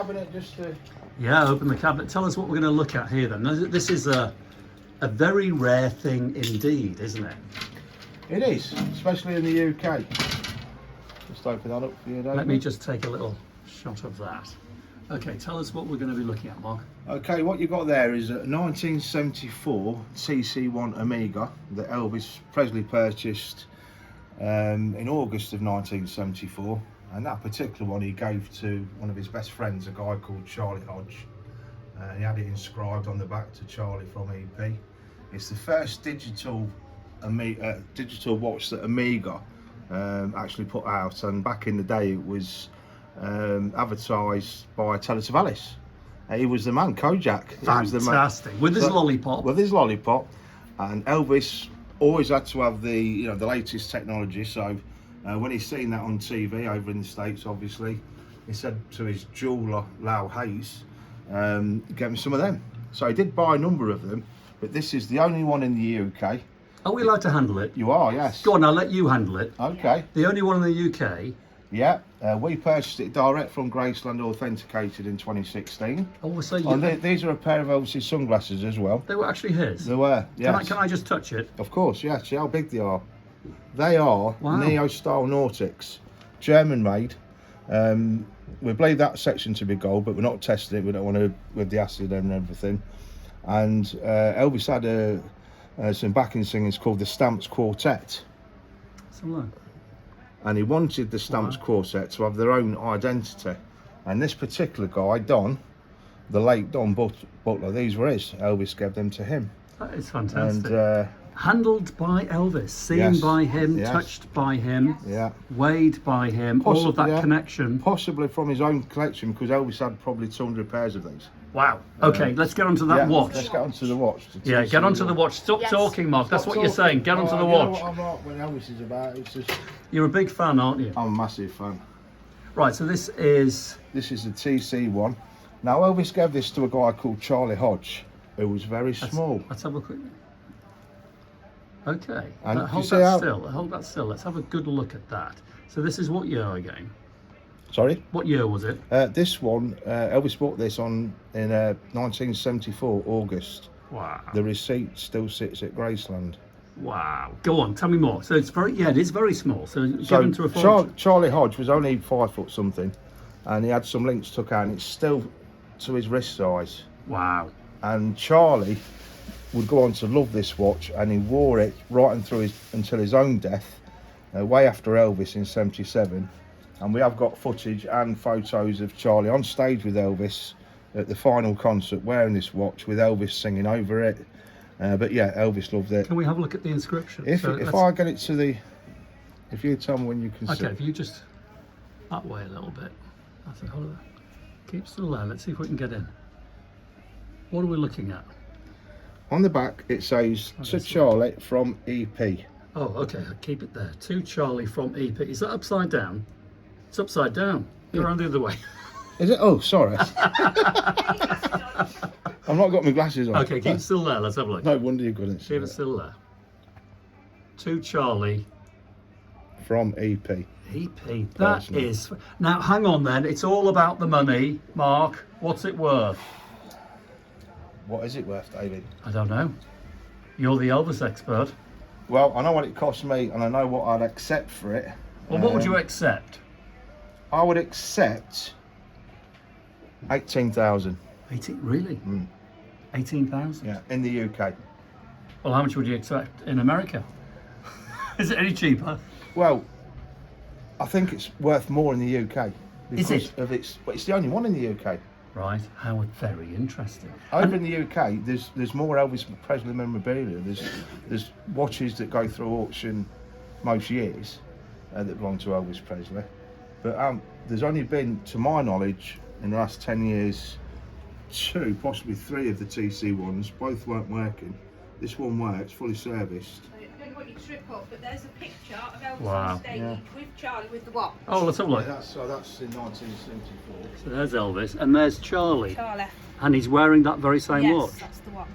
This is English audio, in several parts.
cabinet just to... Yeah, open the cabinet. Tell us what we're going to look at here then. This is a very rare thing indeed, isn't it? It is, especially in the UK. Just open that up for you, David. Let me just take a little shot of that. Okay, tell us what we're going to be looking at, Mark. Okay, what you've got there is a 1974 TC1 Omega that Elvis Presley purchased in August of 1974. And that particular one he gave to one of his best friends, a guy called Charlie Hodge. He had it inscribed on the back to Charlie from EP. It's the first digital watch that Omega actually put out, and back in the day it was advertised by Telly Savalas. He was the man, Kojak. Fantastic. With his lollipop. With his lollipop, and Elvis always had to have the the latest technology. So when he's seen that on TV over in the States, obviously, he said to his jeweler Lau Hayes, "Get me some of them." So he did buy a number of them, but this is the only one in the UK. Are we allowed to handle it? You are, yes. Go on, I'll let you handle it. Okay. The only one in the UK. Yeah, we purchased it direct from Graceland, authenticated in 2016. Oh, so these are a pair of Elvis's sunglasses as well. They were actually his? They were, yes. Can I just touch it? Of course, yeah. See how big they are. They are wow. Neo-style Nautics, German made. We believe that section to be gold, but we're not testing it. We don't want to, with the acid and everything. And Elvis had some backing singers called the Stamps Quartet. So look. And he wanted the Stamps Quartet to have their own identity. And this particular guy, Don, the late Don Butler, these were his. Elvis gave them to him. That is fantastic. And handled by Elvis, seen by him, touched by him, weighed by him, all of that connection. Possibly from his own collection, because Elvis had probably 200 pairs of these. Wow. Okay, let's get onto that watch. Let's get onto the watch. Yeah, get onto the watch. Stop talking, Mark. That's what you're saying. Get onto the watch. You know what I'm not when Elvis is about. It's just... You're a big fan, aren't you? I'm a massive fan. Right, so this is... This is the TC1. Now, Elvis gave this to a guy called Charlie Hodge, who was very small. Let's have a quick... Okay, and hold that still. Hold that still. Let's have a good look at that. So this is what year again? Sorry? What year was it? This one, Elvis bought this in 1974, August. Wow. The receipt still sits at Graceland. Wow. Go on, tell me more. So it's very, it is very small. So given to a Charlie Hodge was only 5 foot something, and he had some links took out, and it's still to his wrist size. Wow. And Charlie would go on to love this watch, and he wore it right until his own death, way after Elvis in '77. And we have got footage and photos of Charlie on stage with Elvis at the final concert wearing this watch with Elvis singing over it. But yeah, Elvis loved it. Can we have a look at the inscription? If I get it to the... If you tell me when you can see. Okay, if you just that way a little bit. That's it, hold it. Keep still there. Let's see if we can get in. What are we looking at? On the back it says, to Charlie from EP. Oh, okay, I'll keep it there. To Charlie from EP. Is that upside down? It's upside down. Go around the other way. Is it? Oh, sorry. I've not got my glasses on. Okay, keep still there. Let's have a look. No wonder you couldn't see it. Keep it still there. To Charlie. From EP. EP. That is... Now, hang on then. It's all about the money. Mark, what's it worth? What is it worth, David? I don't know. You're the Elvis expert. Well, I know what it cost me, and I know what I'd accept for it. Well, what would you accept? I would accept 18,000. 18? Really? 18,000? Yeah, in the UK. Well, how much would you accept in America? Is it any cheaper? Well, I think it's worth more in the UK. Is it? But it's the only one in the UK. Right. How very interesting. Over in the UK, there's more Elvis Presley memorabilia. There's watches that go through auction most years that belong to Elvis Presley. But there's only been, to my knowledge, in the last 10 years, 2, possibly 3 of the TC ones. Both weren't working. This one works, fully serviced. I don't know what you trip up, but there's a picture of Elvis on stage with Charlie with the watch. Oh, let's have a look. That's in 1974. So there's Elvis, and there's Charlie. Charlie. And he's wearing that very same watch. Yes, that's the watch.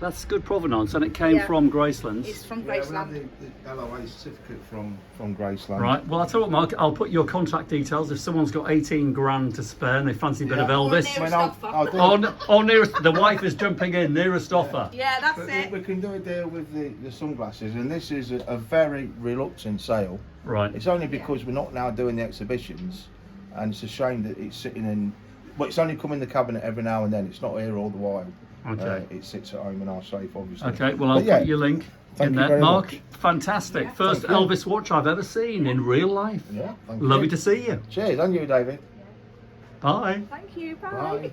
That's good provenance, and it came Yeah. from Graceland. It's from Yeah, we have Graceland. the LOA certificate from Graceland. Right. Well, I'll tell you what, Mark. I'll put your contact details. If someone's got 18 grand to spare and they fancy a bit of Yeah. Elvis. Or I mean, I'll do Nearest. The wife is jumping in. Nearest offer. Yeah, that's But it. we can do a deal with the sunglasses, and this is a very reluctant sale. Right. It's only because we're not now doing the exhibitions, and it's a shame that it's sitting in. But it's only come in the cabinet every now and then. It's not here all the while. Okay. It sits at home in our safe, obviously. Okay. Well, I'll But yeah, put your link thank in you there, very Mark. much. Fantastic. First Thank you. Elvis watch I've ever seen in real life. Yeah, thank Lovely you. to see you. Cheers, and you, David. Bye. Thank you. Bye. Bye.